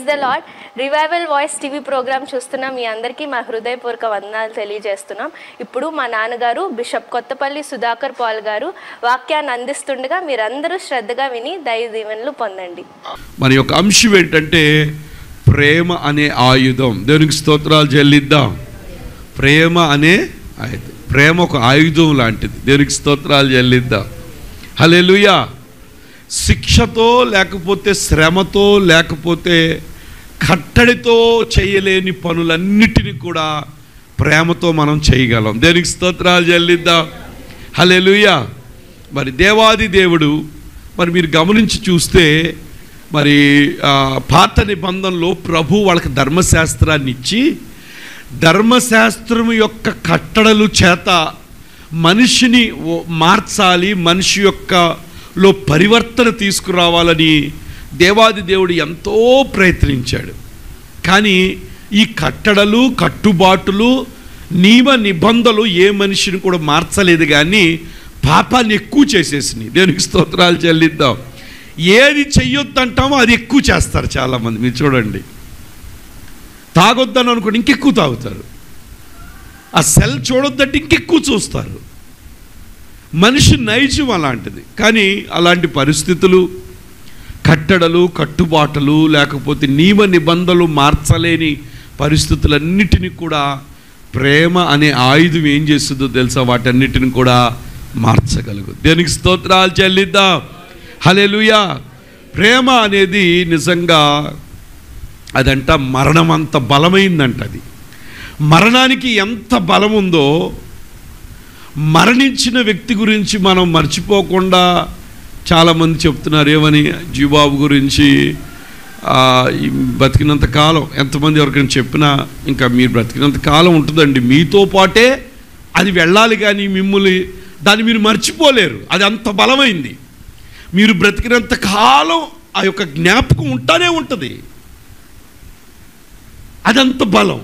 Praise the Lord. Revival voice TV programme చూస్తున్న మీ అందరికీ మా హృదయపూర్వక వందనాలు తెలియజేస్తున్నాం. ఇప్పుడు మా నాన్నగారు బిషప్ కొత్తపల్లి సుధాకర్ పాల్ గారు వాక్యాన్ని అందిస్తుండగా మీరందరూ శ్రద్ధగా విని దైవ దీవెనలు పొందండి. మన యొక్క అంశం ఏంటంటే ప్రేమ అనే ఆయుధం. దేవునికి స్తోత్రాలు చెల్లిద్దాం. ప్రేమ అనే ఆయుధం. ప్రేమ ఒక ఆయుధం లాంటిది. దేవునికి స్తోత్రాలు చెల్లిద్దాం. హల్లెలూయా. శిక్షతో లేకపోతే శ్రమతో లేకపోతే కట్టడితో చేయలేని పనులన్నిటినీ కూడా ప్రేమతో మనం చేయగలం. దేవునికి స్తోత్రాలు చెల్లిద్దాం. హల్లెలూయా. మరి దేవాది దేవుడు మరి మీరు గమనించి చూస్తే మరి పాత నిబంధనలో ప్రభు వాళ్ళకి ధర్మశాస్త్రాన్ని ఇచ్చి ధర్మశాస్త్రం యొక్క కట్టడలు చేత మనిషిని మార్చాలి, మనిషి యొక్కలో పరివర్తన తీసుకురావాలని దేవాది దేవుడు ఎంతో ప్రయత్నించాడు. కానీ ఈ కట్టడలు కట్టుబాటులు నియమ నిబంధనలు ఏ మనిషిని కూడా మార్చలేదు, కానీ పాపాన్ని ఎక్కువ చేసేసినాయి. దేవునికి స్తోత్రాలు చెల్లిద్దాం. ఏది చెయ్యొద్దంటామో అది ఎక్కువ చేస్తారు చాలామంది. మీరు చూడండి, తాగొద్దని అనుకోండి ఇంకెక్కువ తాగుతారు. ఆ సెల్ చూడొద్దంటే ఇంకెక్కువ చూస్తారు. మనిషి నైజం అలాంటిది. కానీ అలాంటి పరిస్థితులు, కట్టడలు కట్టుబాటులు లేకపోతే నియమ నిబంధనలు మార్చలేని పరిస్థితులన్నిటినీ కూడా ప్రేమ అనే ఆయుధం ఏం చేస్తుందో తెలుసా? వాటన్నిటిని కూడా మార్చగలదు. దేనికి స్తోత్రాలు చెల్లిద్దాం. హల్లెలూయా. ప్రేమ అనేది నిజంగా అదంట మరణం అంత బలమైందంట. అది మరణానికి ఎంత బలం ఉందో, మరణించిన వ్యక్తి గురించి మనం మర్చిపోకుండా చాలామంది చెప్తున్నారు. ఏమని? జీబాబు గురించి బతికినంత కాలం, ఎంతమంది ఎవరికైనా చెప్పినా ఇంకా మీరు బ్రతికినంత కాలం ఉంటుందండి, మీతో పాటే అది వెళ్ళాలి, కానీ మిమ్మల్ని దాన్ని మీరు మర్చిపోలేరు. అది అంత బలమైంది. మీరు బ్రతికినంత కాలం ఆ యొక్క జ్ఞాపకం ఉంటానే ఉంటుంది. అదంత బలం.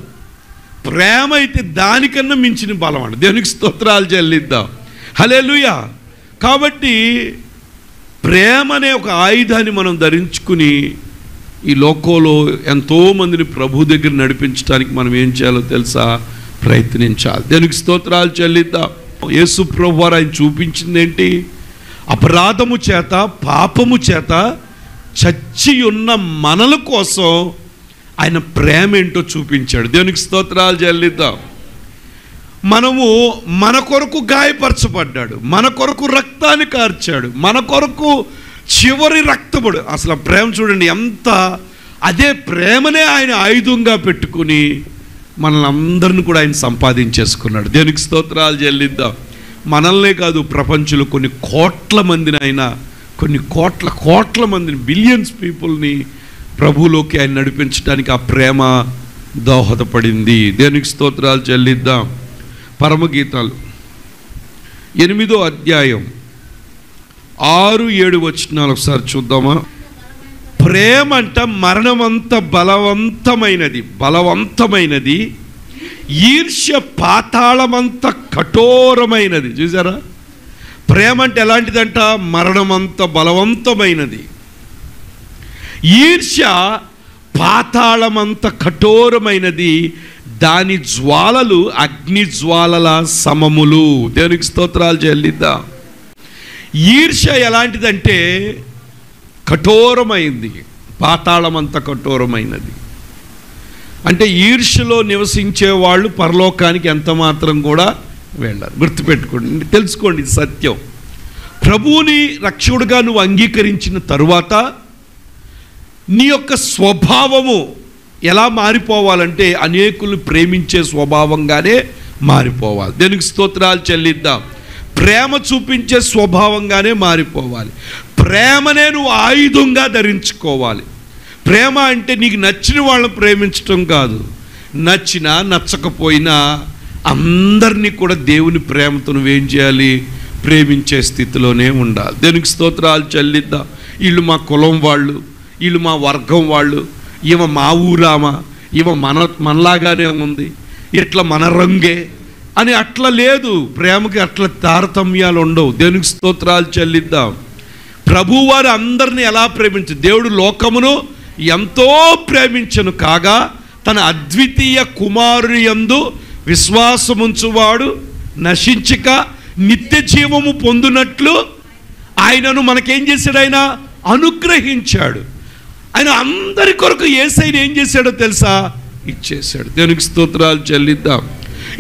ప్రేమ అయితే దానికన్నా మించిన బలం అండి. దేవునికి స్తోత్రాలు చెల్లిద్దాం. హల్లెలూయా. కాబట్టి ప్రేమ అనే ఒక ఆయుధాన్ని మనం ధరించుకుని ఈ లోకంలో ఎంతోమందిని ప్రభు దగ్గర నడిపించడానికి మనం ఏం చేయాలో తెలుసా? ప్రయత్నించాలి. దేవునికి స్తోత్రాలు చెల్లిద్దాం. యేసు ప్రభు వారు ఆయన చూపించింది ఏంటి? అపరాధము చేత పాపము చేత చచ్చి ఉన్న మనల కోసం ఆయన ప్రేమ ఏంటో చూపించాడు. దేవునికి స్తోత్రాలు చెల్లిద్దాం. మనము మన కొరకు గాయపరచబడ్డాడు, మన కొరకు రక్తాన్ని కార్చాడు, మన కొరకు చివరి రక్తపడు. అసలు ప్రేమ చూడండి ఎంత. అదే ప్రేమనే ఆయన ఆయుధంగా పెట్టుకుని మనల్ని అందరిని కూడా ఆయన సంపాదించేసుకున్నాడు. దేవునికి స్తోత్రాలు చెల్లిద్దాం. మనల్నే కాదు, ప్రపంచంలో కొన్ని కోట్ల మందిని, ఆయన కొన్ని కోట్ల మందిని, బిలియన్స్ పీపుల్ని ప్రభువులోకి ఆయన నడిపించడానికి ఆ ప్రేమ దోహదపడింది. దేవునికి స్తోత్రాలు చెల్లిద్దాం. పరమగీతాలు 8వ అధ్యాయం 6-7 వచనాలు ఒకసారి చూద్దామా? ప్రేమ అంట మరణమంత బలవంతమైనది, ఈర్ష్య పాతాళమంత కఠోరమైనది. చూసారా? ప్రేమ అంటే ఎలాంటిదంట? మరణమంత బలవంతమైనది, ఈర్ష్య పాతాళమంత కఠోరమైనది, దాని జ్వాలలు అగ్ని జ్వాలల సమములు. దేవునికి స్తోత్రాలు చెల్లిద్దాం. ఈర్ష్య ఎలాంటిదంటే కఠోరమైంది, పాతాళమంత కఠోరమైనది. అంటే ఈర్ష్యలో నివసించే వాళ్ళు పరలోకానికి ఎంత మాత్రం కూడా వెళ్ళారు. గుర్తుపెట్టుకోండి, తెలుసుకోండి, ఇది సత్యం. ప్రభువుని రక్షకుడిగా నువ్వు అంగీకరించిన తరువాత నీ యొక్క స్వభావము ఎలా మారిపోవాలంటే అనేకులు ప్రేమించే స్వభావంగానే మారిపోవాలి. దేనికి స్తోత్రాలు చెల్లిద్దాం. ప్రేమ చూపించే స్వభావంగానే మారిపోవాలి. ప్రేమనే నువ్వు ఆయుధంగా ధరించుకోవాలి. ప్రేమ అంటే నీకు నచ్చిన వాళ్ళని ప్రేమించటం కాదు, నచ్చినా నచ్చకపోయినా అందరినీ కూడా దేవుని ప్రేమతో నువ్వేం చేయాలి? ప్రేమించే స్థితిలోనే ఉండాలి. దేనికి స్తోత్రాలు చెల్లిద్దాం. వీళ్ళు మా కులం వాళ్ళు, వీళ్ళు మా వర్గం వాళ్ళు, ఈమె మా ఊరామా, ఈమె మనలాగానే ఉంది, ఇట్లా మన రంగే అని అట్లా లేదు. ప్రేమకి అట్లా తారతమ్యాలు ఉండవు. దేవునికి స్తోత్రాలు చెల్లిద్దాం. ప్రభువారు అందరినీ ఎలా ప్రేమించు? దేవుడు లోకమును ఎంతో ప్రేమించను కాగా తన అద్వితీయ కుమారుని యందు విశ్వాసముంచువాడు నశించక నిత్య జీవము పొందునట్లు ఆయనను మనకేం చేశాడు? ఆయన అనుగ్రహించాడు. ఆయన అందరి కొరకు యేసయ్యను ఏం చేశాడో తెలుసా? ఇచ్చేశాడు. దేవునికి స్తోత్రాలు చెల్లిద్దాం.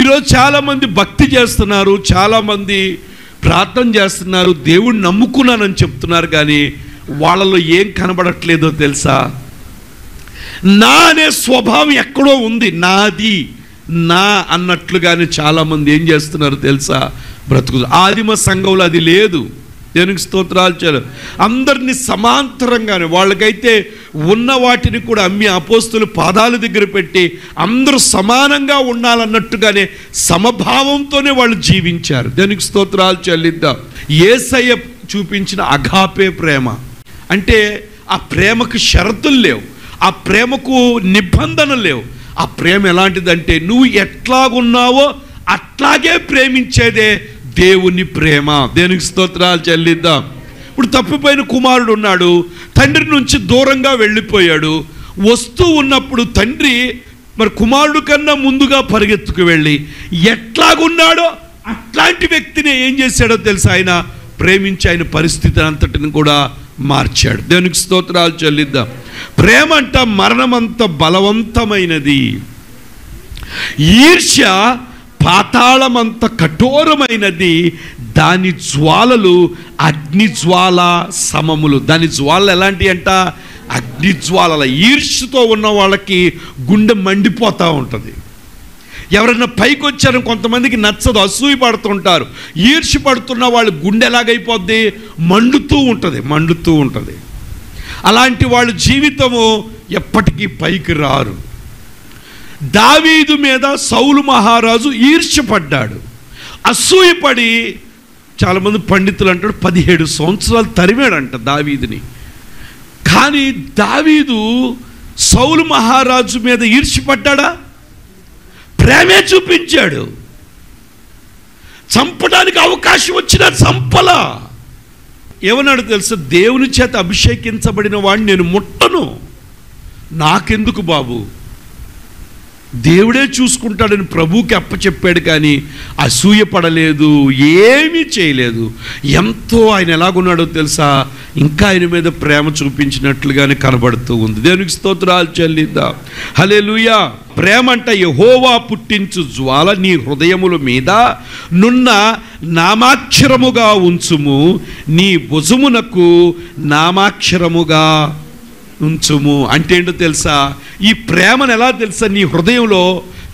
ఈరోజు చాలామంది భక్తి చేస్తున్నారు, చాలామంది ప్రార్థన చేస్తున్నారు, దేవుణ్ణి నమ్ముకున్నానని చెప్తున్నారు, కానీ వాళ్ళలో ఏం కనబడట్లేదో తెలుసా? నా అనే స్వభావం ఎక్కడో ఉంది, నాది నా అన్నట్లుగానే చాలామంది ఏం చేస్తున్నారు తెలుసా? బ్రతుకు ఆదిమ సంఘంలో అది లేదు. దేవునికి స్తోత్రాలు చాలు. అందరినీ సమాంతరంగానే, వాళ్ళకైతే ఉన్న వాటిని కూడా అమ్మి అపోస్తులు పాదాల దగ్గర పెట్టి అందరూ సమానంగా ఉండాలన్నట్టుగానే సమభావంతోనే వాళ్ళు జీవించారు. దేవునికి స్తోత్రాలు చెల్లిద్దాం. యేసయ్య చూపించిన అగాపే ప్రేమ అంటే ఆ ప్రేమకు షరతులు లేవు, ఆ ప్రేమకు నిబంధనలు లేవు. ఆ ప్రేమ ఎలాంటిదంటే నువ్వు ఎట్లాగున్నావో అట్లాగే ప్రేమించేదే దేవుని ప్రేమ. దేవునికి స్తోత్రాలు చెల్లిద్దాం. ఇప్పుడు తప్పిపోయిన కుమారుడు ఉన్నాడు, తండ్రి నుంచి దూరంగా వెళ్ళిపోయాడు. వస్తూ ఉన్నప్పుడు తండ్రి మరి కుమారుడు కన్నా ముందుగా పరిగెత్తుకు వెళ్ళి ఎట్లాగున్నాడో అట్లాంటి వ్యక్తిని ఏం చేశాడో తెలుసా? ఆయన ప్రేమించి ఆయన పరిస్థితిని అంతటిని కూడా మార్చాడు. దేవునికి స్తోత్రాలు చెల్లిద్దాం. ప్రేమ అంట మరణమంత బలవంతమైనది, ఈర్ష్య పాతాళమంత కఠోరమైనది, దాని జ్వాలలు అగ్నిజ్వాల సమములు. దాని జ్వాలలు ఎలాంటి అంట? అగ్నిజ్వాలల. ఈర్ష్యతో ఉన్న వాళ్ళకి గుండె మండిపోతూ ఉంటుంది. ఎవరైనా పైకి వచ్చారని కొంతమందికి నచ్చదు, అసూయ పడుతుంటారు. ఈర్ష్య పడుతున్న వాళ్ళు గుండె ఎలాగైపోద్ది? మండుతూ ఉంటుంది. అలాంటి వాళ్ళ జీవితము ఎప్పటికీ పైకి రారు. దావీదు మీద సౌలు మహారాజు ఈర్ష్యపడ్డాడు, అసూయపడి చాలామంది పండితులు అంటాడు 17 సంవత్సరాలు తరిమాడంట దావీదుని. కానీ దావీదు సౌలు మహారాజు మీద ఈర్ష్యపడ్డాడా? ప్రేమే చూపించాడు. చంపడానికి అవకాశం వచ్చినా చంపలా. ఏమన్నాడు తెలుసా? దేవుని చేత అభిషేకించబడిన వాడిని నేను ముట్టను, నాకెందుకు బాబు, దేవుడే చూసుకుంటాడని ప్రభువుకి అప్పచెప్పాడు. కానీ అసూయ పడలేదు, ఏమీ చేయలేదు. ఎంతో ఆయన ఎలాగున్నాడో తెలుసా? ఇంకా ఆయన మీద ప్రేమ చూపించినట్లుగానే కనబడుతూ ఉంది. దేవునికి స్తోత్రాలు చెల్లిద్దాం. హల్లెలూయా. ప్రేమ అంట యెహోవా పుట్టించు జ్వాల నీ హృదయముల మీద నున్న నామాక్షరముగా ఉంచుము, నీ భుజమునకు నామాక్షరముగా ఉంచుము. అంటే ఏంటో తెలుసా? ఈ ప్రేమను ఎలా తెలుసా? నీ హృదయంలో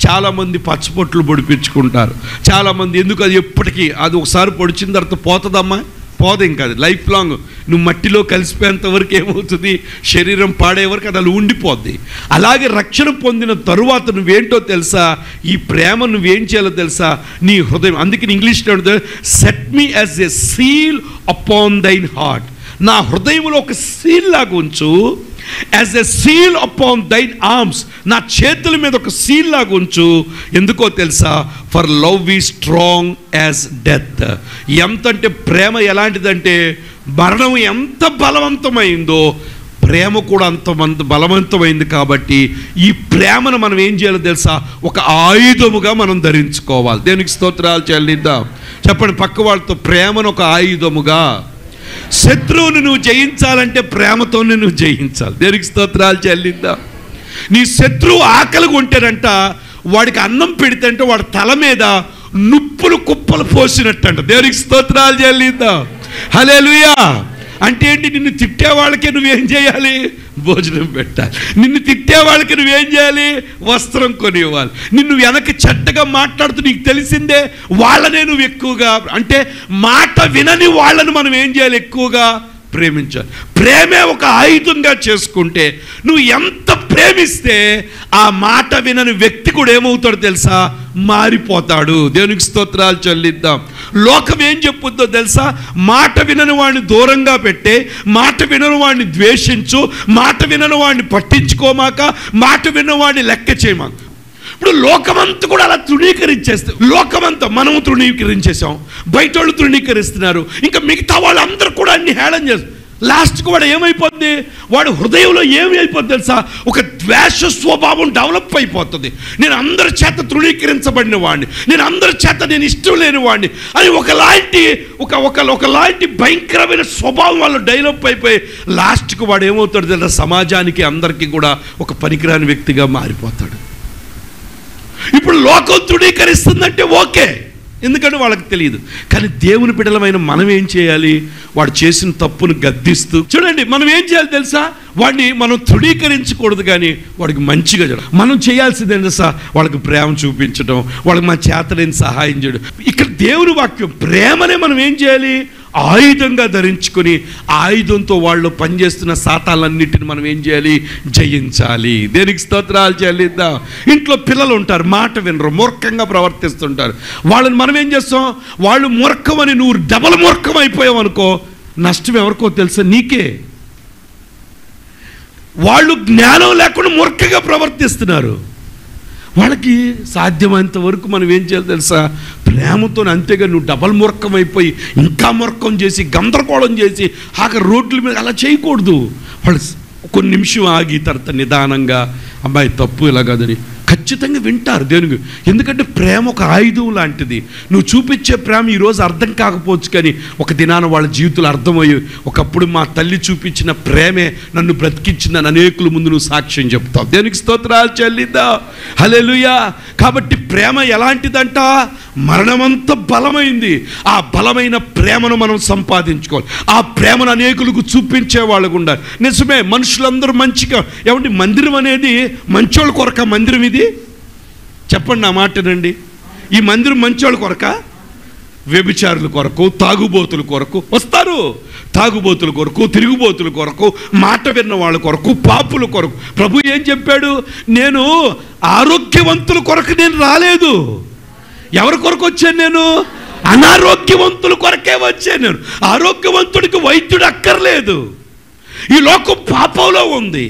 చాలామంది పచ్చబొట్లు పొడిపించుకుంటారు. చాలామంది ఎందుకు అది ఎప్పటికీ అది ఒకసారి పొడిచిన తర్వాత పోతుందమ్మా? పోదు. ఇంకా అది లైఫ్ లాంగ్. నువ్వు మట్టిలో కలిసిపోయేంత వరకు ఏమవుతుంది? శరీరం పాడే వరకు అది అలా ఉండిపోద్ది. అలాగే రక్షణ పొందిన తరువాత నువ్వేంటో తెలుసా? ఈ ప్రేమ నువ్వేం చేయాలో తెలుసా? నీ హృదయం. అందుకని ఇంగ్లీష్లో set me as a seal upon దైన్ heart. నా హృదయంలో ఒక సీల్ లాగా ఉంచు. As a seal upon దైన్ arms, నా చేతుల మీద ఒక సీల్ లాగా ఉంచు. ఎందుకో తెలుసా? For love is strong as death. ఎంతంటే ప్రేమ ఎలాంటిదంటే మరణం ఎంత బలవంతమైందో ప్రేమ కూడా అంత బలవంతమైంది. కాబట్టి ఈ ప్రేమను మనం ఏం చేయాలో తెలుసా? ఒక ఆయుధముగా మనం ధరించుకోవాలి. దేవునికి స్తోత్రాలు చెల్లిద్దాం. చెప్పండి పక్క వాళ్ళతో, ప్రేమను ఒక ఆయుధముగా. శత్రువుని నువ్వు జయించాలంటే ప్రేమతోనే నువ్వు జయించాలి. దేవునికి స్తోత్రాలు చెల్లిద్దాం. నీ శత్రువు ఆకలి కొంటాడంట, వాడికి అన్నం పెడితే వాడి తల మీద నుప్పులు కుప్పలు పోసినట్టంట. దేవునికి స్తోత్రాలు చెల్లిద్దాం. హల్లెలూయా. అంటే ఏంటి? నిన్ను తిట్టే వాళ్ళకి నువ్వేం చేయాలి? భోజనం పెట్టాలి. నిన్ను తిట్టే వాళ్ళకి నువ్వేం చేయాలి? వస్త్రం కొనివ్వాలి. నిన్ను వెనక్కి చెడ్డగా మాట్లాడుతూ నీకు తెలిసిందే వాళ్ళనే నువ్వు ఎక్కువగా, అంటే మాట వినని వాళ్ళను మనం ఏం చేయాలి? ఎక్కువగా ప్రేమించాలి. ప్రేమే ఒక ఆయుధంగా చేసుకుంటే నువ్వు ఎంత ప్రేమిస్తే ఆ మాట వినని వ్యక్తి కూడా ఏమవుతాడో తెలుసా? మారిపోతాడు. దేవునికి స్తోత్రాలు చెల్లిద్దాం. లోకం ఏం చెప్పుద్దో తెలుసా? మాట వినని వాడిని దూరంగా పెట్టే, మాట వినని వాడిని ద్వేషించు, మాట వినని వాడిని పట్టించుకోమాక, మాట వినని వాడిని లెక్క చేయమాక. ఇప్పుడు లోకమంతా కూడా అలా తృణీకరించేస్తే, లోకమంతా మనము తృణీకరించేసాం, బయట వాళ్ళు తృణీకరిస్తున్నారు, ఇంకా మిగతా వాళ్ళందరూ కూడా అన్ని హేళన చేస్తారు. లాస్ట్కి వాడు ఏమైపోద్ది, వాడు హృదయంలో ఏమి అయిపోద్ది తెలుసా, ఒక ద్వేష స్వభావం డెవలప్ అయిపోతుంది. నేను అందరి చేత తృణీకరించబడిన వాడిని, నేను అందరి చేత నేను ఇష్టం లేని వాడిని అని ఒకలాంటి భయంకరమైన స్వభావం వాళ్ళు డెవలప్ అయిపోయి లాస్ట్కి వాడు ఏమవుతాడు తెలుసా, సమాజానికి అందరికీ కూడా ఒక పనికిరాని వ్యక్తిగా మారిపోతాడు. ఇప్పుడు లోకం తృణీకరిస్తుందంటే ఓకే, ఎందుకంటే వాళ్ళకి తెలియదు. కానీ దేవుని బిడ్డలమైన మనం ఏం చేయాలి, వాడు చేసిన తప్పును గద్దిస్తూ చూడండి, మనం ఏం చేయాలి తెలుసా, వాడిని మనం తృణీకరించకూడదు, కానీ వాడికి మంచిగా చేయడం. మనం చేయాల్సింది తెలుసా, వాళ్ళకి ప్రేమ చూపించడం, వాళ్ళకి మన చేతలేని సహాయం చేయడం. ఇక్కడ దేవుని వాక్యం ప్రేమనే మనం ఏం చేయాలి, ఆయుధంగా ధరించుకొని ఆయుధంతో వాళ్ళు పనిచేస్తున్న సాతాలన్నిటిని మనం ఏం చేయాలి, జయించాలి. దేనికి స్తోత్రాలు చెల్లిద్దాం. ఇంట్లో పిల్లలు ఉంటారు, మాట వినరు, మూర్ఖంగా ప్రవర్తిస్తుంటారు. వాళ్ళని మనం ఏం చేస్తాం, వాళ్ళు మూర్ఖమని నువ్వు డబల్ మూర్ఖం అయిపోయావు అనుకో, నష్టం ఎవరికో తెలుసా, నీకే. వాళ్ళు జ్ఞానం లేకుండా మూర్ఖంగా ప్రవర్తిస్తున్నారు. వాళ్ళకి సాధ్యమైనంత వరకు మనం ఏం చేయాలి తెలుసా, ప్రేమతో. అంతేగా నువ్వు డబల్ మూర్ఖం అయిపోయి ఇంకా మూర్ఖం చేసి గందరగోళం చేసి రోడ్ల మీద అలా చేయకూడదు. వాళ్ళు కొన్ని నిమిషం ఆగి తర్వాత నిదానంగా, అమ్మాయి తప్పు ఇలా కాదని ఖచ్చితంగా వింటారు దేవునికి. ఎందుకంటే ప్రేమ ఒక ఆయుధం లాంటిది. నువ్వు చూపించే ప్రేమ ఈరోజు అర్థం కాకపోవచ్చు, కానీ ఒక దినాన వాళ్ళ జీవితాలు అర్థమయ్యి, ఒకప్పుడు మా తల్లి చూపించిన ప్రేమే నన్ను బ్రతికించిందని అనేకుల ముందు నువ్వు సాక్ష్యం చెప్తావు. దేవునికి స్తోత్రాలు చెల్లిద్దాం. హల్లెలూయా. కాబట్టి ప్రేమ ఎలాంటిదంట, మరణమంత బలమైంది. ఆ బలమైన ప్రేమను మనం సంపాదించుకోవాలి. ఆ ప్రేమను అనేకులకు చూపించే వాళ్ళకు ఉండాలి. నిజమే, మనుషులందరూ మంచిగా. ఏమంటే మందిరం అనేది మంచోళ్ళ కొరక మందిరం ఇది? చెప్పండి నా మాటనండి. ఈ మందిరం మంచోళ్ళ కొరక? వ్యభిచారుల కొరకు, తాగుబోతుల కొరకు వస్తారు. తాగుబోతుల కొరకు, తిరుగుబోతుల కొరకు, మాట విన్న వాళ్ళ కొరకు, పాపుల కొరకు. ప్రభు ఏం చెప్పాడు, నేను ఆరోగ్యవంతుల కొరకు నేను రాలేదు. ఎవరి కొరకు వచ్చాను నేను? అనారోగ్యవంతుల కొరకే వచ్చాను నేను. ఆరోగ్యవంతుడికి వైద్యుడు అక్కర్లేదు. ఈ లోకం పాపంలో ఉంది.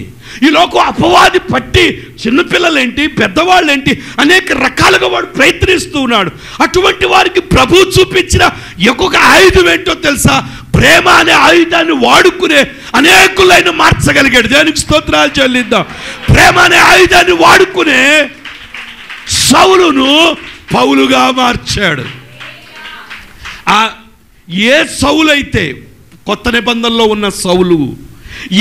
ఈ లోకం అపవాది పట్టి చిన్నపిల్లలేంటి, పెద్దవాళ్ళేంటి, అనేక రకాలుగా వాడు ప్రయత్నిస్తూ ఉన్నాడు. అటువంటి వారికి ప్రభు చూపించిన ఒక్కొక్క ఆయుధం ఏంటో తెలుసా, ప్రేమ అనే ఆయుధాన్ని వాడుకునే అనేకులైన మార్చగలిగాడు. దేవునికి స్తోత్రాలు చెల్లిద్దాం. ప్రేమ అనే ఆయుధాన్ని వాడుకునే సౌలును పౌలుగా మార్చాడు. ఏ సౌలైతే కొత్త నిబంధనలో ఉన్న సౌలు,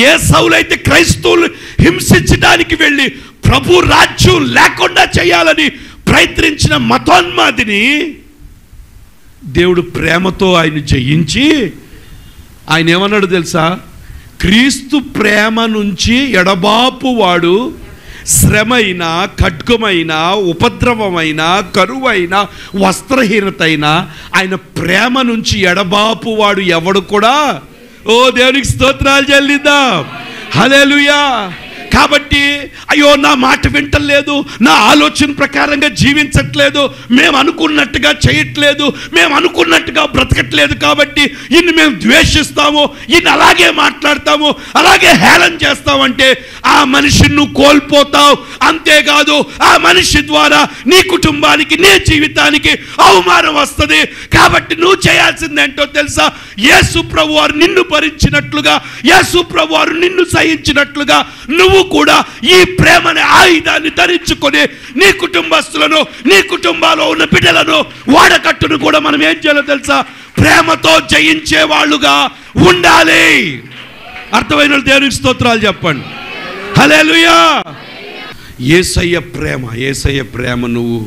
ఏ సౌలైతే క్రైస్తవులు హింసించడానికి వెళ్ళి ప్రభు రాజ్యం లేకుండా చేయాలని ప్రయత్నించిన మతోన్మాదిని దేవుడు ప్రేమతో ఆయన జయించి, ఆయన ఏమన్నాడు తెలుసా, క్రీస్తు ప్రేమ నుంచి ఎడబాపు వాడు శ్రమైన, ఖడ్గమైన, ఉపద్రవమైన, కరువైన, వస్త్రహీనతైన ఆయన ప్రేమ నుంచి ఎడబాపు వాడు ఎవడు కూడా. ఓ దేవునికి స్తోత్రాలు చెల్లిద్దాం. హల్లెలూయా. కాబట్టి అయ్యో నా మాట వింటలేదు, నా ఆలోచన ప్రకారంగా జీవించట్లేదు, మేము అనుకున్నట్టుగా చేయట్లేదు, మేము అనుకున్నట్టుగా బ్రతకట్లేదు, కాబట్టి ఇన్ని మేము ద్వేషిస్తాము, ఇన్ని అలాగే మాట్లాడతాము, అలాగే హేళన చేస్తామంటే ఆ మనిషిని నువ్వు కోల్పోతావు. అంతేకాదు ఆ మనిషి ద్వారా నీ కుటుంబానికి, నీ జీవితానికి అవమానం వస్తుంది. కాబట్టి నువ్వు చేయాల్సింది ఏంటో తెలుసా, యేసు ప్రభు వారు నిన్ను భరించినట్లుగా, యేసు ప్రభు వారు నిన్ను సహించినట్లుగా నువ్వు కూడా ఈ ప్రేమనే ఆయుధాన్ని ధరించుకొని నీ కుటుంబస్తులను, నీ కుటుంబాల్లో ఉన్న బిడ్డలను, వాడకట్టును కూడా మనం ఏం చేయాలో తెలుసా, ప్రేమతో జయించే వాళ్ళుగా ఉండాలి. అర్థమైన దేవునికి స్తోత్రాలు చెప్పండి. హల్లెలూయా. యేసయ్య ప్రేమ, యేసయ్య ప్రేమ నువ్వు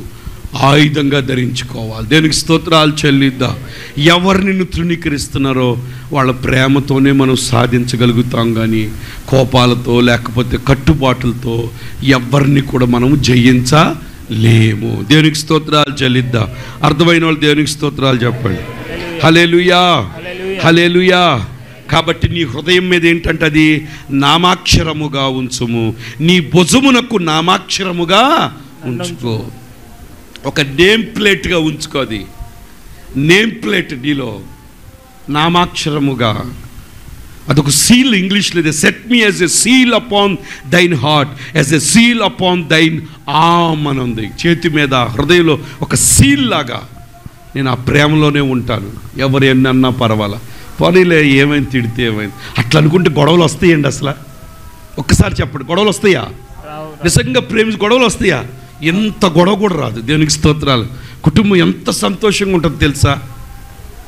ఆయుధంగా ధరించుకోవాలి. దేనికి స్తోత్రాలు చెల్లిద్దాం. ఎవరు నిన్ను తృణీకరిస్తున్నారో వాళ్ళ ప్రేమతోనే మనం సాధించగలుగుతాం, కానీ కోపాలతో లేకపోతే కట్టుబాటులతో ఎవరిని కూడా మనం జయించలేము. దేవునికి స్తోత్రాలు చెల్లిద్దాం. అర్థమైన వాళ్ళు దేవునికి స్తోత్రాలు చెప్పండి. హల్లెలూయా, హల్లెలూయా. కాబట్టి నీ హృదయం మీద ఏంటంటే అది నామాక్షరముగా ఉంచుము, నీ భుజమునకు నామాక్షరముగా ఉంచుకో. ఒక నేమ్ ప్లేట్గా ఉంచుకో. అది నేమ్ ప్లేట్ నీలో నామాక్షరముగా, అదొక సీల్. ఇంగ్లీష్లో ఇది set me as a seal upon దైన్ heart, as a seal upon దైన్ arm అని ఉంది. చేతి మీద, హృదయంలో ఒక సీల్ లాగా నేను ఆ ప్రేమలోనే ఉంటాను. ఎవరు ఎన్నన్నా పర్వాలా, పోనీలే ఏమైంది, తిడితే ఏమైంది, అట్లా అనుకుంటే గొడవలు వస్తాయండి. అసలు ఒక్కసారి చెప్పండి, గొడవలు వస్తాయా? నిజంగా ప్రేమించి గొడవలు వస్తాయా? ఎంత గొడవ కూడా రాదు. దేవునికి స్తోత్రాలు. కుటుంబం ఎంత సంతోషంగా ఉంటుంది తెలుసా?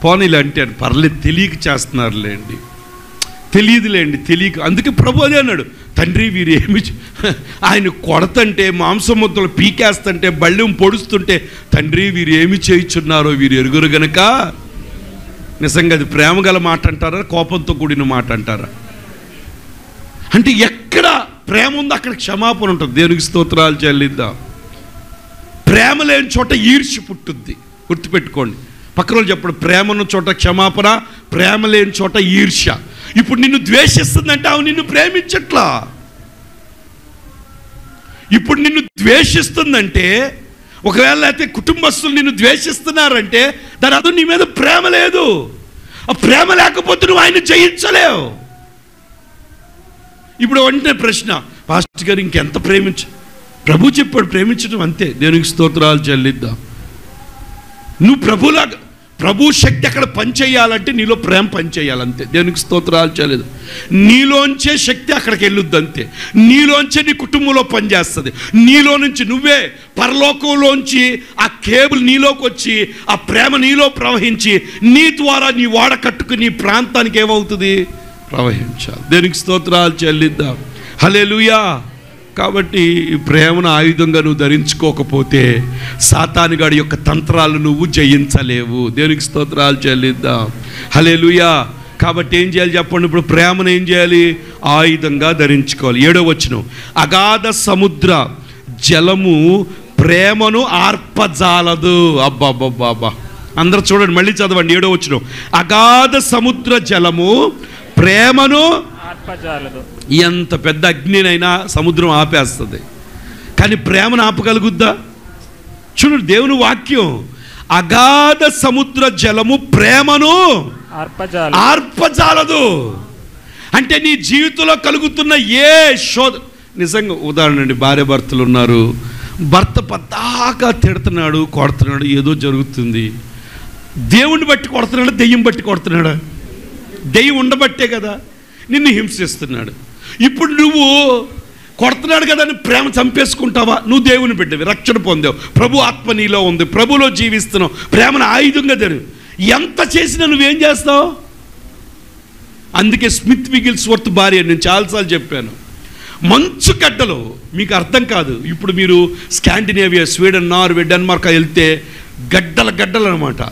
పోనీలే అంటే పర్లేదు, తెలియక చేస్తున్నారులేండి, తెలియదులేండి, తెలియక. అందుకే ప్రభు అదే అన్నాడు, తండ్రి వీరు ఏమి ఆయన కొడతంటే, మాంసం ముద్దలు పీకేస్తుంటే, బళ్ళెం పొడుస్తుంటే, తండ్రి వీరు ఏమి చేయుచున్నారో వీరు ఎరుగురు గనక. నిజంగా అది ప్రేమ గల మాట అంటారా, కోపంతో కూడిన మాట అంటారా? అంటే ఎక్కడ ప్రేమ ఉందో అక్కడ క్షమాపణ ఉంటుంది. దేవునికి స్తోత్రాలు చెల్లిద్దాం. ప్రేమ లేని చోట ఈర్ష్య పుట్టుద్ది, గుర్తుపెట్టుకోండి. పక్కన వాళ్ళు చెప్పండి, ప్రేమ ఉన్న చోట క్షమాపణ, ప్రేమ లేని చోట ఈర్ష్య. ఇప్పుడు నిన్ను ద్వేషిస్తుందంటే ఆమె నిన్ను ప్రేమించట్లా. ఇప్పుడు నిన్ను ద్వేషిస్తుందంటే, ఒకవేళ అయితే కుటుంబస్తులు నిన్ను ద్వేషిస్తున్నారంటే దాని అర్థం నీ మీద ప్రేమ లేదు. ఆ ప్రేమ లేకపోతే నువ్వు ఆయన జయించలేవు. ఇప్పుడు వెంటనే ప్రశ్న, పాస్టర్ గారు ఇంకెంత ప్రేమించు? ప్రభు చెప్పాడు ప్రేమించడం, అంతే. దేవునికి స్తోత్రాలు చెల్లిద్దాం. నువ్వు ప్రభులాగా, ప్రభు శక్తి అక్కడ పనిచేయాలంటే నీలో ప్రేమ పనిచేయాలంతే. దేవునికి స్తోత్రాలు చెల్లిద్దాం. నీలోంచే శక్తి అక్కడికి వెళ్ళొద్దు, అంతే. నీలోంచే నీ కుటుంబంలో పనిచేస్తుంది. నీలో నుంచి నువ్వే పరలోకంలోంచి ఆ కేబుల్ నీలోకి వచ్చి ఆ ప్రేమ నీలో ప్రవహించి నీ ద్వారా నీ వాడ కట్టుకుని నీ ప్రాంతానికి ఏమవుతుంది? ప్రవహించాలి. దేవునికి స్తోత్రాలు చెల్లిద్దాం. హల్లెలూయా. కాబట్టి ఈ ప్రేమను ఆయుధంగా నువ్వు ధరించుకోకపోతే సాతానుగాడి యొక్క తంత్రాలు నువ్వు జయించలేవు. దేవునికి స్తోత్రాలు చెల్లిద్దాం. హల్లెలూయా. కాబట్టి ఏం చేయాలి చెప్పండి? ఇప్పుడు ప్రేమను ఏం చేయాలి? ఆయుధంగా ధరించుకోవాలి. 7వ వచనం, అగాధ సముద్ర జలము ప్రేమను ఆర్పజాలదు. అబ్బాబ్బాబ్బా, అందరూ చూడండి, మళ్ళీ చదవండి 7వ వచనం. అగాధ సముద్ర జలము ప్రేమను ఆర్పజాలదు. ఎంత పెద్ద అగ్నినైనా సముద్రం ఆపేస్తుంది, కానీ ప్రేమను ఆపగలుగుద్దా? చూడండి దేవుని వాక్యం, అగాధ సముద్ర జలము ప్రేమను ఆర్పజాలదు. అంటే నీ జీవితంలో కలుగుతున్న ఏ శోధ, నిజంగా ఉదాహరణ అండి, భార్య భర్తలు ఉన్నారు, భర్త పద్దాకా తిడుతున్నాడు, కొడుతున్నాడు, ఏదో జరుగుతుంది. దేవుణ్ణి బట్టి కొడుతున్నాడు, దెయ్యం బట్టి కొడుతున్నాడా? దెయ్యం ఉండబట్టే కదా నిన్ను హింసిస్తున్నాడు. ఇప్పుడు నువ్వు కొడుతున్నాడు కదా అని ప్రేమ చంపేసుకుంటావా? నువ్వు దేవుని బిడ్డవి, రక్షణ పొందావు, ప్రభు ఆత్మ నీలో ఉంది, ప్రభులో జీవిస్తున్నావు, ప్రేమను ఆయుధంగా తెరు. ఎంత చేసినా నువ్వేం చేస్తావు? అందుకే స్మిత్ విగిల్స్వర్త్ భార్య, నేను చాలాసార్లు చెప్పాను, మంచు గడ్డలు మీకు అర్థం కాదు. ఇప్పుడు మీరు స్కాండినేవియా, స్వీడన్, నార్వే, డెన్మార్క్ వెళ్తే గడ్డల గడ్డలు అనమాట.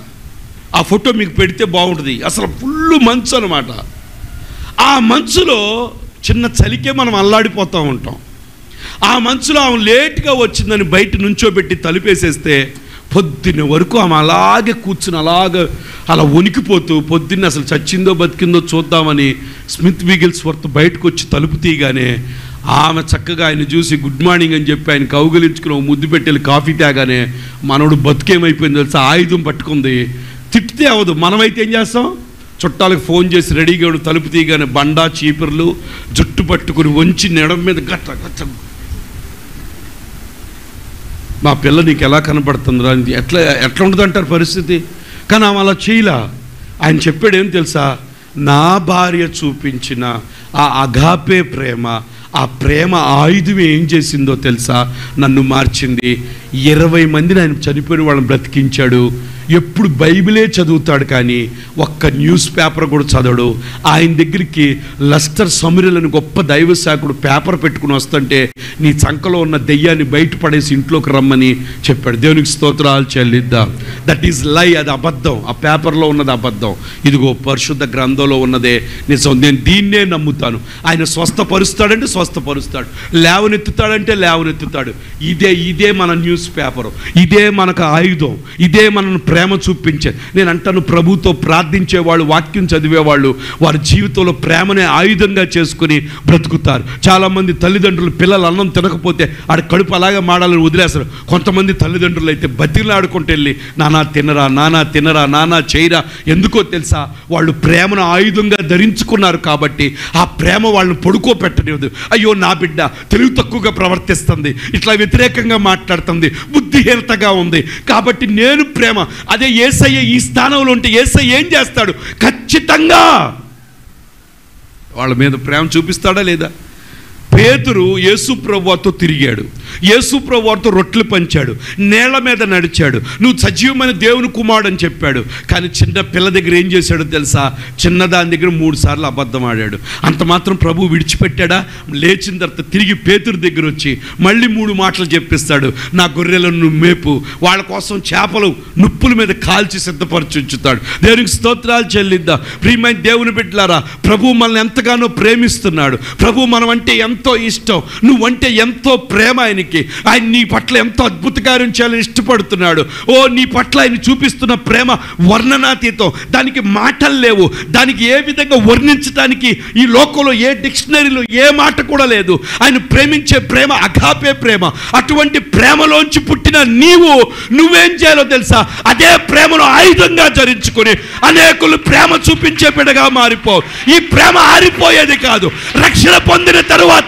ఆ ఫోటో మీకు పెడితే బాగుంటుంది. అసలు ఫుల్ మంచు అనమాట. ఆ మంచులో చిన్న చలికే మనం అల్లాడిపోతూ ఉంటాం. ఆ మంచులో ఆమె లేట్గా వచ్చిందని బయట నుంచోబెట్టి తలుపేసేస్తే పొద్దున్న వరకు ఆమె అలాగే కూర్చుని అలా వణికిపోతూ, పొద్దున్న అసలు చచ్చిందో బతికిందో చూద్దామని స్మిత్ విగిల్స్వర్త్ బయటకు వచ్చి తలుపు తీయగానే ఆమె చక్కగా ఆయన చూసి గుడ్ మార్నింగ్ అని చెప్పి ఆయన కౌగిలించుకుని ముద్దు పెట్టి కాఫీ తాగానే మనోడు బతుకేమైపోయింది తెలుసా? ఆయుధం పట్టుకుంది. తిట్టితే అవదు, మనమైతే ఏం చేస్తాం? చుట్టాలకు ఫోన్ చేసి రెడీగా తలుపు తీయగానే బండా చీపుర్లు జుట్టు పట్టుకుని వంచి నెడం మీద గట్ట గట్ట, మా పిల్ల నీకు ఎలా కనపడుతుందిరా, ఎట్లా ఉంటుంది అంటారు పరిస్థితి. కానీ ఆమె అలా చేయలా. ఆయన చెప్పాడు ఏం తెలుసా? నా భార్య చూపించిన ఆ అగాపే ప్రేమ, ఆ ప్రేమ ఆయుధం ఏం చేసిందో తెలుసా? నన్ను మార్చింది. 20 మందిని ఆయన చనిపోయిన వాళ్ళని బ్రతికించాడు. ఎప్పుడు బైబిలే చదువుతాడు, కానీ ఒక్క న్యూస్ పేపర్ కూడా చదవడు. ఆయన దగ్గరికి లస్టర్ సమీరులని గొప్ప దైవ శాఖుడు పేపర్ పెట్టుకుని వస్తుంటే నీ చంకలో ఉన్న దెయ్యాన్ని బయటపడేసి ఇంట్లోకి రమ్మని చెప్పాడు. దేవునికి స్తోత్రాలు చెల్లిద్దాం. దట్ ఈజ్ లై, అది అబద్ధం. ఆ పేపర్లో ఉన్నది అబద్ధం. ఇదిగో పరిశుద్ధ గ్రంథంలో ఉన్నదే నిజం. నేను దీన్నే నమ్ముతాను. ఆయన స్వస్థపరుస్తాడంటే స్వస్థపరుస్తాడు, లేవనెత్తుతాడంటే లేవనెత్తుతాడు. ఇదే మన న్యూస్ పేపరు, ఇదే మనకు ఆయుధం, ఇదే మనను ప్రేమ చూపించేది. నేను అంటాను, ప్రభుతో ప్రార్థించేవాళ్ళు, వాక్యం చదివేవాళ్ళు వారి జీవితంలో ప్రేమనే ఆయుధంగా చేసుకుని బ్రతుకుతారు. చాలామంది తల్లిదండ్రులు పిల్లలు అన్నం తినకపోతే ఆడ కడుపు అలాగే మాడాలని వదిలేస్తారు. కొంతమంది తల్లిదండ్రులు అయితే బతిలాడుకుంటూ వెళ్ళి నానా తినరా, నానా తినరా, నానా చేయరా. ఎందుకో తెలుసా? వాళ్ళు ప్రేమను ఆయుధంగా ధరించుకున్నారు కాబట్టి ఆ ప్రేమ వాళ్ళని పడుకోపెట్టలేదు. అయ్యో నా బిడ్డ తెలివి తక్కువగా ప్రవర్తిస్తుంది, ఇట్లా వ్యతిరేకంగా మాట్లాడుతుంది, బుద్ధిహీనతగా ఉంది, కాబట్టి నేను ప్రేమ అదే యేసయ్య ఈ స్థానంలో ఉంటే యేసయ్య ఏం చేస్తాడు? ఖచ్చితంగా వాళ్ళ మీద ప్రేమ చూపిస్తాడా లేదా? పేతురు యేసు ప్రభువుతో తిరిగాడు, యేసు ప్రభువుతో రొట్టెలు పంచాడు, నేల మీద నడిచాడు, నువ్వు సజీవమైన దేవుని కుమారుడు అని చెప్పాడు. కానీ చిన్న పిల్ల దగ్గర ఏం చేశాడో తెలుసా? చిన్నదాని దగ్గర 3 సార్లు అబద్ధం ఆడాడు. అంత మాత్రం ప్రభు విడిచిపెట్టాడా? లేచిన తర్వాత తిరిగి పేతురు దగ్గర వచ్చి మళ్ళీ 3 మాటలు చెప్పిస్తాడు. నా గొర్రెలను నువ్వు మేపు, వాళ్ళ కోసం చేపలు నుప్పుల మీద కాల్చి సిద్ధపరచుంచుతాడు. దేవునికి స్తోత్రాలు చెల్లిద్దాం. ప్రియమైన దేవుని బిడ్డలారా, ప్రభు మనల్ని ఎంతగానో ప్రేమిస్తున్నాడు. ప్రభు మనం అంటే ఎంతో ఇష్టం, నువ్వంటే ఎంతో ప్రేమ ఆయనకి. ఆయన నీ పట్ల ఎంతో అద్భుత కార్యం చేయాలని ఇష్టపడుతున్నాడు. ఓ, నీ పట్ల ఆయన చూపిస్తున్న ప్రేమ వర్ణనాతీతం, దానికి మాటలు లేవు. దానికి ఏ విధంగా వర్ణించడానికి ఈ లోకంలో ఏ డిక్షనరీలో ఏ మాట కూడా లేదు. ఆయన ప్రేమించే ప్రేమ అగాపే ప్రేమ. అటువంటి ప్రేమలోంచి పుట్టిన నువ్వేం చేయాలో తెలుసా? అదే ప్రేమను ఆయుధంగా ధరించుకొని అనేకులు ప్రేమ చూపించే బిడ్డగా మారిపో. ఈ ప్రేమ ఆరిపోయేది కాదు. రక్షణ పొందిన తరువాత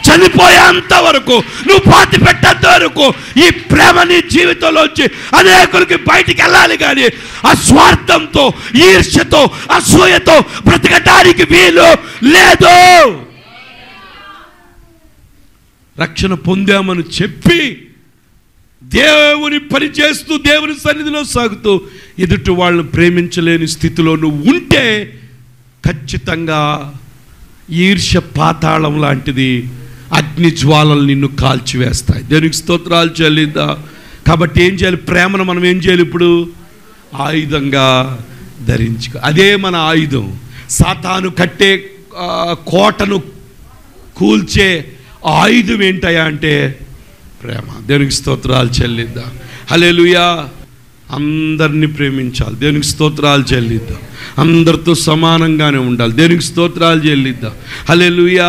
చనిపోయేంత వరకు, నువ్వు పాతి పెట్టేంత వరకు ఈ ప్రేమ నీ జీవితంలోంచి అనేకులకి బయటికి వెళ్ళాలి. కానీ అస్వార్థంతో, ఈర్ష్యతో, అసూయతో బ్రతకడానికి వీలు లేదు. రక్షణ పొందామని చెప్పి దేవుని పని చేస్తూ దేవుని సన్నిధిలో సాగుతూ ఎదుటి వాళ్ళని ప్రేమించలేని స్థితిలో నువ్వు ఉంటే ఖచ్చితంగా ఈర్ష్య పాతాళం లాంటిది, అగ్ని జ్వాలలు నిన్ను కాల్చివేస్తాయి. దేవునికి స్తోత్రాలు చెల్లిద్దా. కాబట్టి ఏం చేయాలి? ప్రేమను మనం ఏం చేయాలి? ఇప్పుడు ఆయుధంగా ధరించుకో. అదే మన ఆయుధం. సాతాను కట్టే కోటను కూల్చే ఆయుధం ఏంటయా అంటే ప్రేమ. దేవునికి స్తోత్రాలు చెల్లిద్దాం. హల్లెలూయా. అందరినీ ప్రేమించాలి. దేవునికి స్తోత్రాలు చెల్లిద్దాం. అందరితో సమానంగానే ఉండాలి. దేవునికి స్తోత్రాలు చెల్లిద్దాం. హల్లెలూయా.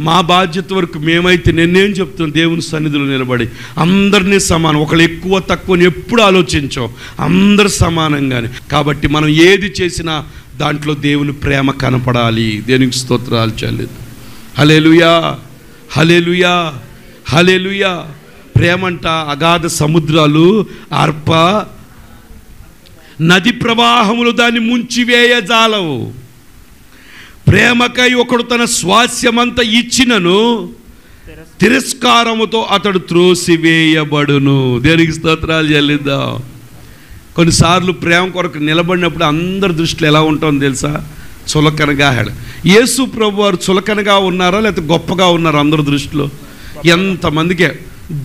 మా బాధ్యత వరకు మేమైతే నేనేం చెప్తాను? దేవుని సన్నిధిలో నిలబడి అందరినీ సమానం, ఒకళ్ళు ఎక్కువ తక్కువని ఎప్పుడు ఆలోచించాం. అందరు సమానంగానే. కాబట్టి మనం ఏది చేసినా దాంట్లో దేవుని ప్రేమ కనపడాలి. దేవునికి స్తోత్రాలు చెల్లిద్దాం. హల్లెలూయా, హల్లెలూయా, హల్లెలూయా. ప్రేమంట అగాధ సముద్రాలు ఆర్ప, నది ప్రవాహములు దాన్ని ముంచివేయజాలవు. ప్రేమకై ఒకడు తన స్వాస్యమంతా ఇచ్చినను తిరస్కారముతో అతడు త్రోసివేయబడును. దేనికి స్తోత్రాలు చెల్లిద్దాం. కొన్నిసార్లు ప్రేమ కొరకు నిలబడినప్పుడు అందరి దృష్టిలో ఎలా ఉంటుందో తెలుసా? చులకనగా యేసు ప్రభు వారు చులకనగా ఉన్నారా లేకపోతే గొప్పగా ఉన్నారా అందరి దృష్టిలో? ఎంతమందికే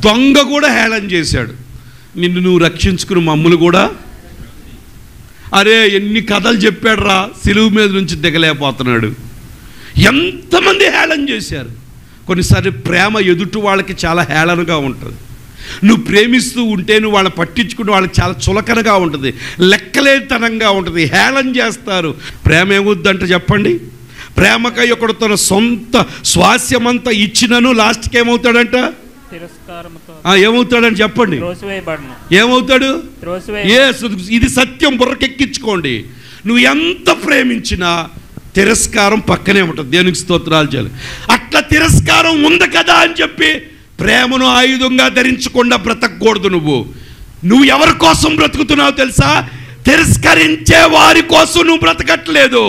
దొంగ కూడా హేళన చేశాడు. నిన్ను నువ్వు రక్షించుకుని మమ్మల్ని కూడా, అరే ఎన్ని కథలు చెప్పాడు రా, సిలువు మీద నుంచి దిగలేకపోతున్నాడు. ఎంతమంది హేళన చేశారు. కొన్నిసార్లు ప్రేమ ఎదుటి వాళ్ళకి చాలా హేళనగా ఉంటుంది. నువ్వు ప్రేమిస్తూ ఉంటే నువ్వు వాళ్ళని పట్టించుకుంటే వాళ్ళకి చాలా చులకనగా ఉంటుంది, లెక్కలేతనంగా ఉంటుంది, హేళన చేస్తారు. ప్రేమ ఏమవుద్దంటే చెప్పండి? ప్రేమకై ఒకడు తన సొంత స్వాస్యమంతా ఇచ్చినను లాస్ట్కి ఏమవుతాడంట? ఏమవుతాడని చెప్పండి? ఏమవుతాడు? ఇది సత్యం, బుర్రకెక్కించుకోండి. నువ్వు ఎంత ప్రేమించినా తిరస్కారం పక్కనే ఉంటుంది. దేవునికి స్తోత్రాలు చేయాలి. అట్లా తిరస్కారం ఉంది కదా అని చెప్పి ప్రేమను ఆయుధంగా ధరించకుండా బ్రతకూడదు. నువ్వు ఎవరి కోసం బ్రతుకుతున్నావు తెలుసా? తిరస్కరించే వారి కోసం నువ్వు బ్రతకట్లేదు.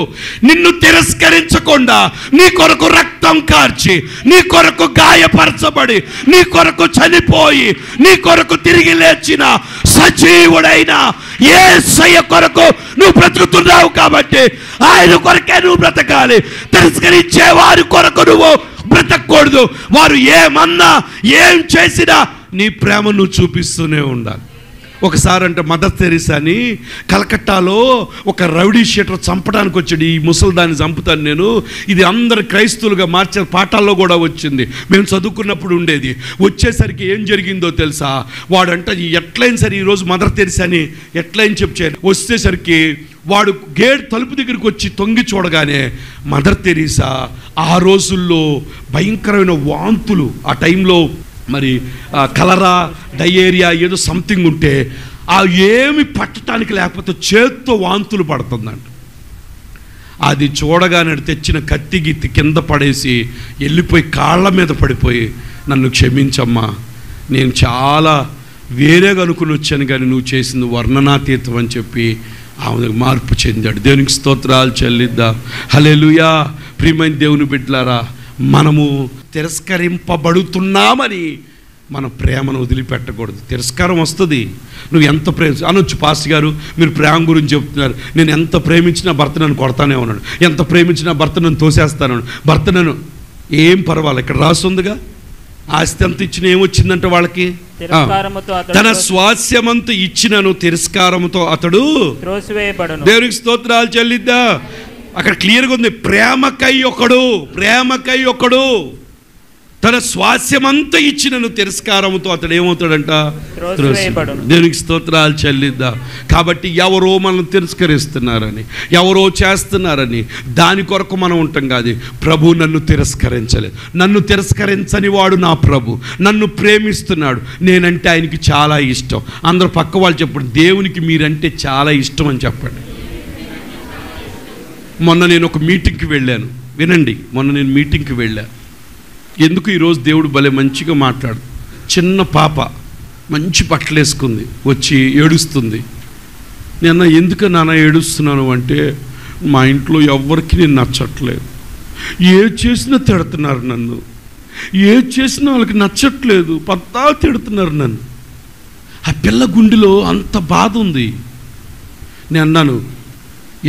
నిన్ను తిరస్కరించకుండా నీ కొరకు రక్తం కార్చి, నీ కొరకు గాయపరచబడి, నీ కొరకు చనిపోయి, నీ కొరకు తిరిగి లేచిన సజీవుడైన యేసయ్య కొరకు నువ్వు బ్రతుకుతున్నావు. కాబట్టి ఆయన కొరకే నువ్వు బ్రతకాలి. తిరస్కరించే వారి కొరకు నువ్వు బ్రతకూడదు. వారు ఏమన్నా ఏం చేసినా నీ ప్రేమ నువ్వు చూపిస్తూనే ఉండాలి. ఒకసారి అంటే మదర్ తెరీసాని కలకట్టాలో ఒక రౌడీ షీటర్ చంపడానికి వచ్చాడు. ఈ ముసల్దాన్ని చంపుతాను నేను, ఇది అందరు క్రైస్తవులుగా మార్చే పాఠాల్లో కూడా వచ్చింది, మేము చదువుకున్నప్పుడు ఉండేది. వచ్చేసరికి ఏం జరిగిందో తెలుసా? వాడంట ఎట్లయిన సరే ఈరోజు మదర్ తెరీసాని ఎట్లయిన చెప్పారు. వచ్చేసరికి వాడు గేట్ తలుపు దగ్గరికి వచ్చి తొంగి చూడగానే మదర్ తెరీసా ఆ రోజుల్లో భయంకరమైన వాంతులు, ఆ టైంలో మరి కలరా డయేరియా ఏదో సంథింగ్ ఉంటే ఆ ఏమి పట్టడానికి లేకపోతే చేత్తో వాంతులు పడుతుందంట. అది చూడగానే తెచ్చిన కత్తి గిత్తి కింద పడేసి వెళ్ళిపోయి కాళ్ళ మీద పడిపోయి, నన్ను క్షమించమ్మా, నేను చాలా వేరేగా అనుకుని వచ్చాను కానీ నువ్వు చేసింది వర్ణనాతీతం అని చెప్పి ఆమె మార్పు చెందాడు. దేవునికి స్తోత్రాలు చెల్లిద్దాం. హల్లెలూయా. ప్రియమైన దేవుని బిడ్డలారా, మనము తిరస్కరింపబడుతున్నామని మన ప్రేమను వదిలిపెట్టకూడదు. తిరస్కారం వస్తుంది. నువ్వు ఎంత అనొచ్చు, పాస్టర్ గారు మీరు ప్రేమ గురించి చెప్తున్నారు, నేను ఎంత ప్రేమించినా భర్త నన్ను కొడతానే ఉన్నాడు, ఎంత ప్రేమించినా భర్త నన్ను తోసేస్తాను, భర్త నన్ను ఏం పర్వాలేదు. ఇక్కడ రాస్తుందిగా, ఆస్తి అంత ఇచ్చిన ఏమొచ్చిందంటే వాళ్ళకి తన స్వాస్యమంతా ఇచ్చినను తిరస్కారముతో అతడు త్రోసివేయబడును. దేవునికి స్తోత్రాలు చెల్లిద్దా. అక్కడ క్లియర్గా ఉంది, ప్రేమకై ఒకడు తన స్వాస్యమంతా ఇచ్చినను తిరస్కారముతో అతడు ఏమవుతాడంట? దేవునికి స్తోత్రాలు చెల్లిద్దాం. కాబట్టి ఎవరో మనం తిరస్కరిస్తున్నారని, ఎవరో చేస్తున్నారని దాని కొరకు మనం ఉంటాం కాదు. ప్రభు నన్ను తిరస్కరించలేదు. నన్ను తిరస్కరించని వాడు నా ప్రభు, నన్ను ప్రేమిస్తున్నాడు, నేనంటే ఆయనకి చాలా ఇష్టం. అందరూ పక్క వాళ్ళు చెప్పండి, దేవునికి మీరంటే చాలా ఇష్టం అని చెప్పండి. మొన్న నేను ఒక మీటింగ్కి వెళ్ళాను, వినండి. మొన్న నేను మీటింగ్కి వెళ్ళాను. ఎందుకు ఈరోజు దేవుడు భలే మంచిగా మాట్లాడు. చిన్న పాప మంచి బట్టలు వేసుకుంది, వచ్చి ఏడుస్తుంది. నేను ఎందుకు నాన్న ఏడుస్తున్నాను అంటే, మా ఇంట్లో ఎవరికి నేను నచ్చట్లేదు, ఏ చేసినా తిడుతున్నారు నన్ను, ఏ చేసినా వాళ్ళకి నచ్చట్లేదు, పత్తా తిడుతున్నారు నన్ను. ఆ పిల్ల గుండెలో అంత బాధ ఉంది. నేను అన్నాను,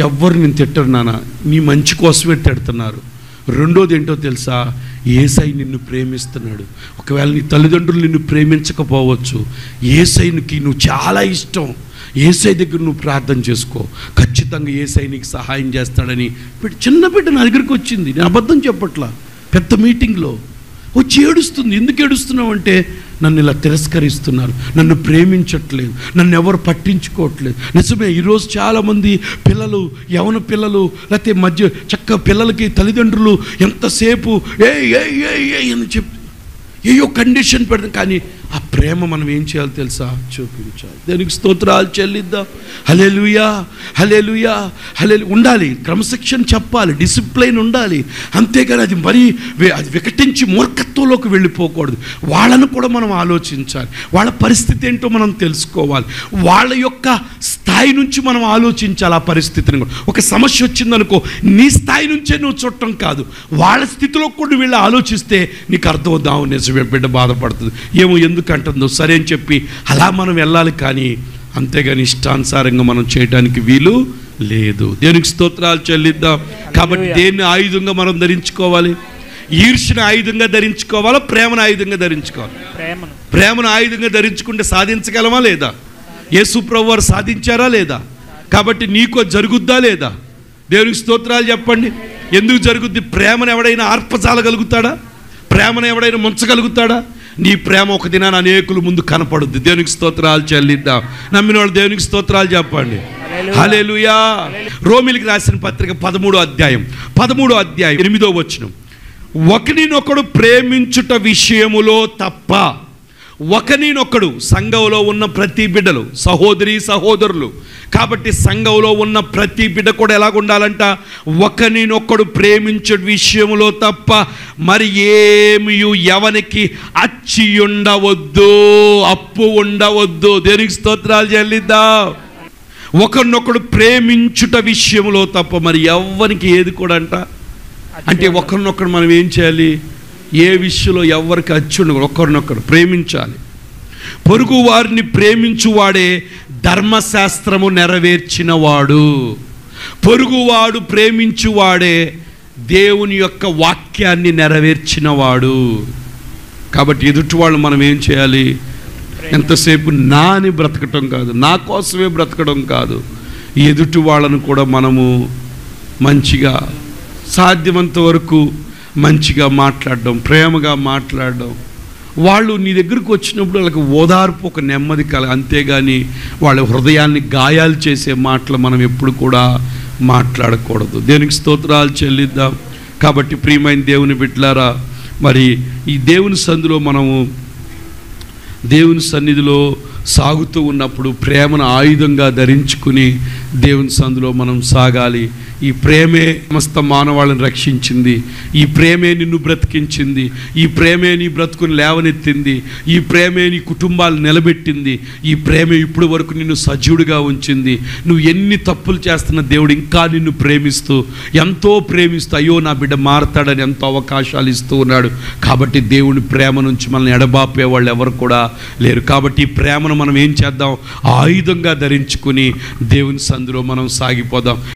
ఎవ్వరు నేను తిట్టరు నాన్న, నీ మంచి కోసమే తిడుతున్నారు. రెండోది ఏంటో తెలుసా, యేసయ్య నిన్ను ప్రేమిస్తున్నాడు. ఒకవేళ నీ తల్లిదండ్రులు నిన్ను ప్రేమించకపోవచ్చు, యేసయ్యకి నువ్వు చాలా ఇష్టం. యేసయ్య దగ్గర నువ్వు ప్రార్థన చేసుకో, ఖచ్చితంగా యేసయ్య నీకు సహాయం చేస్తాడని. చిన్న బిడ్డ నా దగ్గరికి వచ్చింది, నేను అబద్ధం చెప్పట్లా, పెద్ద మీటింగ్లో వచ్చి ఏడుస్తుంది. ఎందుకు ఏడుస్తున్నావు అంటే, నన్ను ఇలా తిరస్కరిస్తున్నారు, నన్ను ప్రేమించట్లేదు, నన్ను ఎవరు పట్టించుకోవట్లేదు. నిజమే, ఈరోజు చాలామంది పిల్లలు, యవన పిల్లలు, లేకపోతే మధ్య చక్క పిల్లలకి తల్లిదండ్రులు ఎంతసేపు అని చెప్పి ఏయో కండిషన్ పెడతాం. కానీ ఆ ప్రేమ మనం ఏం చేయాలి తెలుసా? చూపించాలి. దానికి స్తోత్రాలు చెల్లిద్దాం. హల్లెలూయా, హల్లెలూయా, హల్లెలూయా. ఉండాలి, క్రమశిక్షణ చెప్పాలి, డిసిప్లైన్ ఉండాలి. అంతేగాని అది మరీ అది వికటించి మూర్ఖత్వంలోకి వెళ్ళిపోకూడదు. వాళ్ళను కూడా మనం ఆలోచించాలి, వాళ్ళ పరిస్థితి ఏంటో మనం తెలుసుకోవాలి, వాళ్ళ యొక్క స్థాయి నుంచి మనం ఆలోచించాలి. ఆ పరిస్థితిని కూడా, ఒక సమస్య వచ్చిందనుకో, నీ స్థాయి నుంచే నువ్వు చూడటం కాదు, వాళ్ళ స్థితిలో కూడా వీళ్ళు ఆలోచిస్తే నీకు అర్థమవుతావు, నిజమే బిడ్డ బాధపడుతుంది, ఏమో ఎందుకంటుందో సరే అని చెప్పి అలా మనం వెళ్ళాలి. కానీ అంతేగాని ఇష్టానుసారంగా మనం చేయడానికి వీలు లేదు. దేవునికి స్తోత్రాలు చెల్లిద్దాం. కాబట్టి దేన్ని ఆయుధంగా మనం ధరించుకోవాలి? ఈర్ష్యను ఆయుధంగా ధరించుకోవాలా, ప్రేమను ఆయుధంగా ధరించుకోవాలి? ప్రేమను ఆయుధంగా ధరించుకుంటే సాధించగలమా లేదా? యేసు ప్రభువు వారు సాధించారా లేదా? కాబట్టి నీకు జరుగుద్దా లేదా? దేవునికి స్తోత్రాలు చెప్పండి. ఎందుకు జరుగుద్ది? ప్రేమను ఎవడైనా ఆర్పజాలగలుగుతాడా? ప్రేమను ఎవడైనా ముంచగలుగుతాడా? నీ ప్రేమ ఒక దినాన్ని అనేకుల ముందు కనపడుద్ది. దేవునికి స్తోత్రాలు చెల్లిద్దాం. నమ్మిన వాళ్ళు దేవునికి స్తోత్రాలు చెప్పండి. హల్లెలూయా. రోమీయులకు రాసిన పత్రిక 13వ అధ్యాయం 8వ వచనం, ఒకరినొకడు ప్రేమించుట విషయములో తప్ప, ఒకరినొకడు, సంఘంలో ఉన్న ప్రతి బిడ్డలు, సహోదరి సహోదరులు, కాబట్టి సంఘంలో ఉన్న ప్రతి బిడ్డ కూడా ఎలాగుండాలంట? ఒకరినొకడు ప్రేమించే విషయంలో తప్ప మరి ఏమి ఎవనికి అచ్చి ఉండవద్దు, అప్పు ఉండవద్దు. దేనికి స్తోత్రాలు చెల్లిద్దాం. ఒకరినొకడు ప్రేమించుట విషయంలో తప్ప మరి ఎవరికి ఏది కూడా అంట అంటే, ఒకరినొకడు మనం ఏం చేయాలి? ఏ విషయంలో ఎవరికి అచ్చి ఉండకూడదు, ఒకరినొకరు ప్రేమించాలి. పొరుగు వారిని ప్రేమించువాడే ధర్మశాస్త్రము నెరవేర్చినవాడు. పొరుగువాడు ప్రేమించువాడే దేవుని యొక్క వాక్యాన్ని నెరవేర్చినవాడు. కాబట్టి ఎదుటి వాళ్ళు మనం ఏం చేయాలి? ఎంతసేపు నా అని బ్రతకటం కాదు, నా కోసమే బ్రతకడం కాదు, ఎదుటి వాళ్ళను కూడా మనము మంచిగా, సాధ్యమంత వరకు మంచిగా మాట్లాడడం, ప్రేమగా మాట్లాడడం. వాళ్ళు నీ దగ్గరకు వచ్చినప్పుడు వాళ్ళకి ఓదార్పు, ఒక నెమ్మది అంతేగాని వాళ్ళ హృదయాన్ని గాయాలు చేసే మాటలు మనం ఎప్పుడు కూడా మాట్లాడకూడదు. దేనికి స్తోత్రాలు చెల్లిద్దాం. కాబట్టి ప్రియమైన దేవుని బిడ్డలారా, మరి ఈ దేవుని సంధిలో మనము దేవుని సన్నిధిలో సాగుతూ ఉన్నప్పుడు ప్రేమను ఆయుధంగా ధరించుకుని దేవుని సంధిలో మనం సాగాలి. ఈ ప్రేమే సమస్త మానవాళ్ళని రక్షించింది. ఈ ప్రేమే నిన్ను బ్రతికించింది. ఈ ప్రేమే నీ బ్రతుకుని లేవనెత్తింది. ఈ ప్రేమే నీ కుటుంబాలు నిలబెట్టింది. ఈ ప్రేమే ఇప్పుడు వరకు నిన్ను సజీవుడిగా ఉంచింది. నువ్వు ఎన్ని తప్పులు చేస్తున్న దేవుడు ఇంకా నిన్ను ప్రేమిస్తూ, ఎంతో ప్రేమిస్తూ, అయ్యో నా బిడ్డ మారతాడని ఎంతో అవకాశాలు ఇస్తూ ఉన్నాడు. కాబట్టి దేవుని ప్రేమ నుంచి మనల్ని ఎడబాపే వాళ్ళు ఎవరు కూడా లేరు. కాబట్టి ఈ ప్రేమను మనం ఏం చేద్దాం? ఆయుధంగా ధరించుకుని దేవుని సందులో మనం సాగిపోదాం.